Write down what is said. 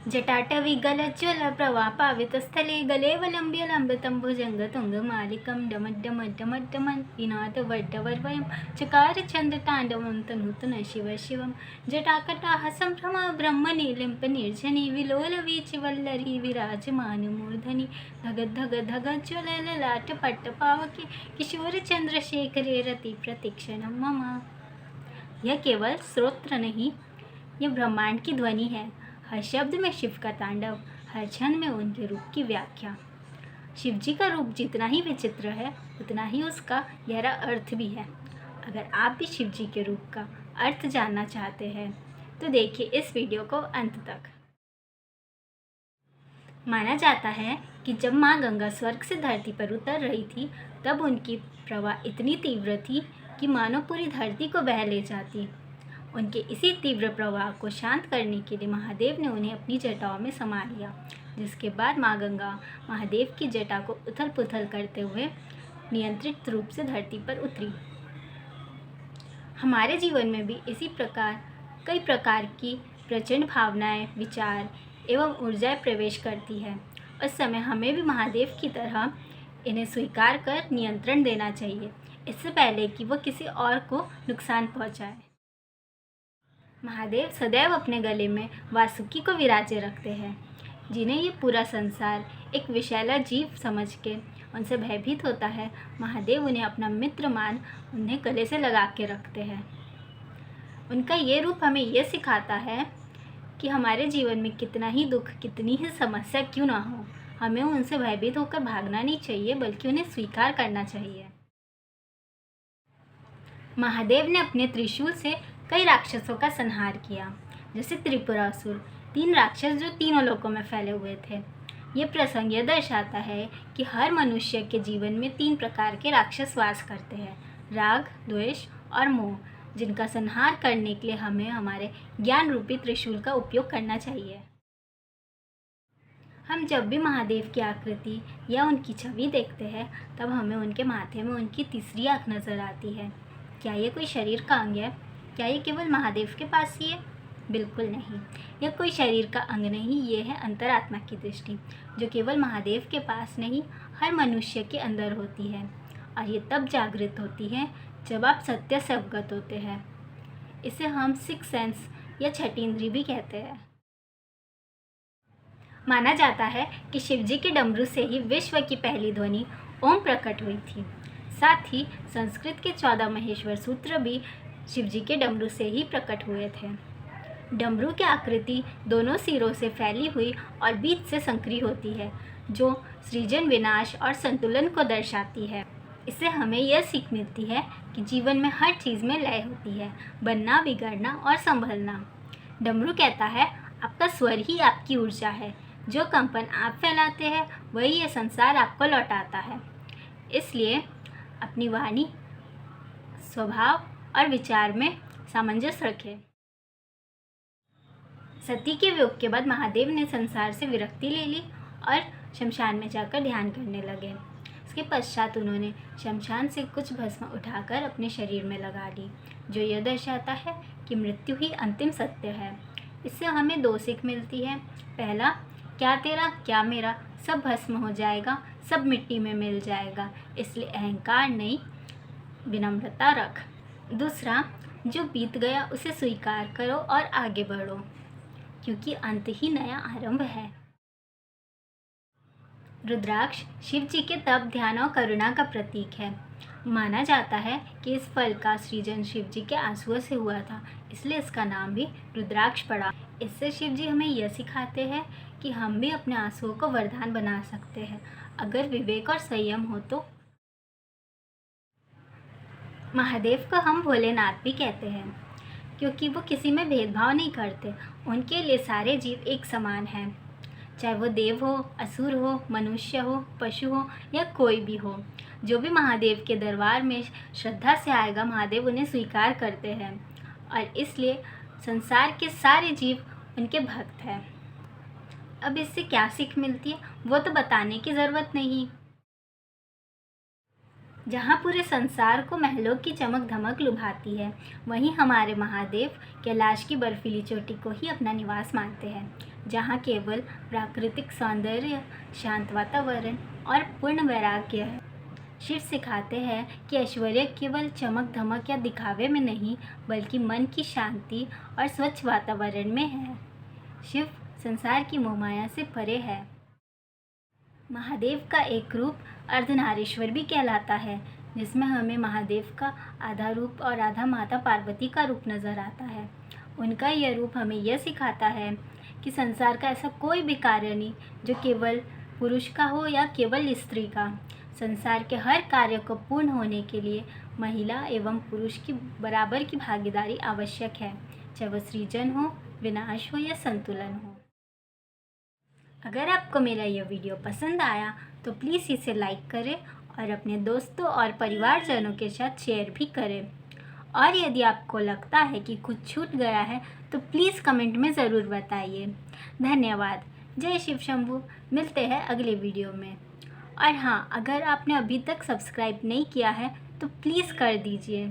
जटाटवी गलज्ज्वल प्रवापावितस्थले गलेवलम्ब्य लम्बितम्भुजङ्गतुङ्गमालिकं डमड्डमड्डमड्डमड्डिनाथवड्डवर्वयं चकार चन्द्रताण्डवं तनूतन शिव शिवं जटाकटाः सम्भ्रमा ब्रह्मनिलिम्पनिर्झनि विलोलवीचिवल्लरी विराजमानमूर्धनि धगद्धगद्धगज्ज्वलललाटपट्टपावके किशोरचन्द्रशेखरे रतिप्रतीक्षणं मम। यह केवल स्तोत्र नहीं, यह ब्रह्मांड की ध्वनि है। हर शब्द में शिव का तांडव, हर क्षण में उनके रूप की व्याख्या। शिव जी का रूप जितना ही विचित्र है, उतना ही उसका गहरा अर्थ भी है। अगर आप भी शिव जी के रूप का अर्थ जानना चाहते हैं तो देखिए इस वीडियो को अंत तक। माना जाता है कि जब माँ गंगा स्वर्ग से धरती पर उतर रही थी, तब उनकी प्रवाह इतनी तीव्र थी कि मानो पूरी धरती को बह ले जाती। उनके इसी तीव्र प्रवाह को शांत करने के लिए महादेव ने उन्हें अपनी जटाओं में समा लिया, जिसके बाद माँ गंगा महादेव की जटा को उथल पुथल करते हुए नियंत्रित रूप से धरती पर उतरी। हमारे जीवन में भी इसी प्रकार कई प्रकार की प्रचंड भावनाएं, विचार एवं ऊर्जाएं प्रवेश करती है। उस समय हमें भी महादेव की तरह इन्हें स्वीकार कर नियंत्रण देना चाहिए, इससे पहले कि वह किसी और को नुकसान पहुंचाए। महादेव सदैव अपने गले में वासुकी को विराजे रखते हैं, जिन्हें ये पूरा संसार एक विषैला जीव समझ के उनसे भयभीत होता है। महादेव उन्हें अपना मित्र मान उन्हें गले से लगा के रखते हैं। उनका ये रूप हमें यह सिखाता है कि हमारे जीवन में कितना ही दुख, कितनी ही समस्या क्यों ना हो, हमें उनसे भयभीत होकर भागना नहीं चाहिए, बल्कि उन्हें स्वीकार करना चाहिए। महादेव ने अपने त्रिशूल से कई राक्षसों का संहार किया, जैसे त्रिपुरासुर, 3 राक्षस जो तीनों लोकों में फैले हुए थे। ये प्रसंग यह दर्शाता है कि हर मनुष्य के जीवन में 3 प्रकार के राक्षस वास करते हैं, राग, द्वेष और मोह, जिनका संहार करने के लिए हमें हमारे ज्ञान रूपी त्रिशूल का उपयोग करना चाहिए। हम जब भी महादेव की आकृति या उनकी छवि देखते हैं, तब हमें उनके माथे में उनकी तीसरी आँख नजर आती है। क्या ये कोई शरीर का अंग है? क्या ये केवल महादेव के पास ही है? बिल्कुल नहीं, यह कोई शरीर का अंग नहीं, ये है अंतरात्मा की दृष्टि, जो केवल महादेव के पास नहीं, हर मनुष्य के अंदर होती है। और ये तब जागृत होती है जब आप सत्य से अवगत होते हैं। इसे हम सिक्स सेंस या छठी इंद्री भी कहते हैं। माना जाता है कि शिवजी के डमरू से ही विश्व की पहली ध्वनि ओम प्रकट हुई थी। साथ ही संस्कृत के 14 महेश्वर सूत्र भी शिवजी के डमरू से ही प्रकट हुए थे। डमरू की आकृति दोनों सिरों से फैली हुई और बीच से संकरी होती है, जो सृजन, विनाश और संतुलन को दर्शाती है। इससे हमें यह सीख मिलती है कि जीवन में हर चीज़ में लय होती है, बनना, बिगड़ना और संभलना। डमरू कहता है, आपका स्वर ही आपकी ऊर्जा है, जो कंपन आप फैलाते हैं वही ये संसार आपको लौटाता है। इसलिए अपनी वाणी, स्वभाव और विचार में सामंजस्य रखें। सती के वियोग के बाद महादेव ने संसार से विरक्ति ले ली और शमशान में जाकर ध्यान करने लगे। इसके पश्चात उन्होंने शमशान से कुछ भस्म उठाकर अपने शरीर में लगा ली, जो यह दर्शाता है कि मृत्यु ही अंतिम सत्य है। इससे हमें 2 सीख मिलती है। पहला, क्या तेरा क्या मेरा, सब भस्म हो जाएगा, सब मिट्टी में मिल जाएगा, इसलिए अहंकार नहीं, विनम्रता रख। दूसरा, जो बीत गया उसे स्वीकार करो और आगे बढ़ो, क्योंकि अंत ही नया आरंभ है। रुद्राक्ष शिव जी के तप, ध्यान और करुणा का प्रतीक है। माना जाता है कि इस फल का सृजन शिव जी के आंसुओं से हुआ था, इसलिए इसका नाम भी रुद्राक्ष पड़ा। इससे शिव जी हमें यह सिखाते हैं कि हम भी अपने आंसुओं को वरदान बना सकते हैं, अगर विवेक और संयम हो तो। महादेव को हम भोलेनाथ भी कहते हैं, क्योंकि वो किसी में भेदभाव नहीं करते। उनके लिए सारे जीव एक समान हैं, चाहे वो देव हो, असुर हो, मनुष्य हो, पशु हो या कोई भी हो। जो भी महादेव के दरबार में श्रद्धा से आएगा, महादेव उन्हें स्वीकार करते हैं और इसलिए संसार के सारे जीव उनके भक्त हैं। अब इससे क्या सीख मिलती है वो तो बताने की ज़रूरत नहीं। जहाँ पूरे संसार को महलों की चमक धमक लुभाती है, वहीं हमारे महादेव कैलाश की बर्फीली चोटी को ही अपना निवास मानते हैं। जहाँ केवल प्राकृतिक सौंदर्य, शांत वातावरण और पूर्ण वैराग्य है। शिव सिखाते हैं कि ऐश्वर्य केवल चमक धमक या दिखावे में नहीं, बल्कि मन की शांति और स्वच्छ वातावरण में है। शिव संसार की मोहमाया से परे है। महादेव का एक रूप अर्धनारीश्वर भी कहलाता है, जिसमें हमें महादेव का आधा रूप और आधा माता पार्वती का रूप नजर आता है। उनका यह रूप हमें यह सिखाता है कि संसार का ऐसा कोई भी कार्य नहीं जो केवल पुरुष का हो या केवल स्त्री का। संसार के हर कार्य को पूर्ण होने के लिए महिला एवं पुरुष की बराबर की भागीदारी आवश्यक है, चाहे वह सृजन हो, विनाश हो या संतुलन हो। अगर आपको मेरा यह वीडियो पसंद आया तो प्लीज़ इसे लाइक करें और अपने दोस्तों और परिवारजनों के साथ शेयर भी करें। और यदि आपको लगता है कि कुछ छूट गया है तो प्लीज़ कमेंट में ज़रूर बताइए। धन्यवाद। जय शिव शंभू। मिलते हैं अगले वीडियो में। और हाँ, अगर आपने अभी तक सब्सक्राइब नहीं किया है तो प्लीज़ कर दीजिए।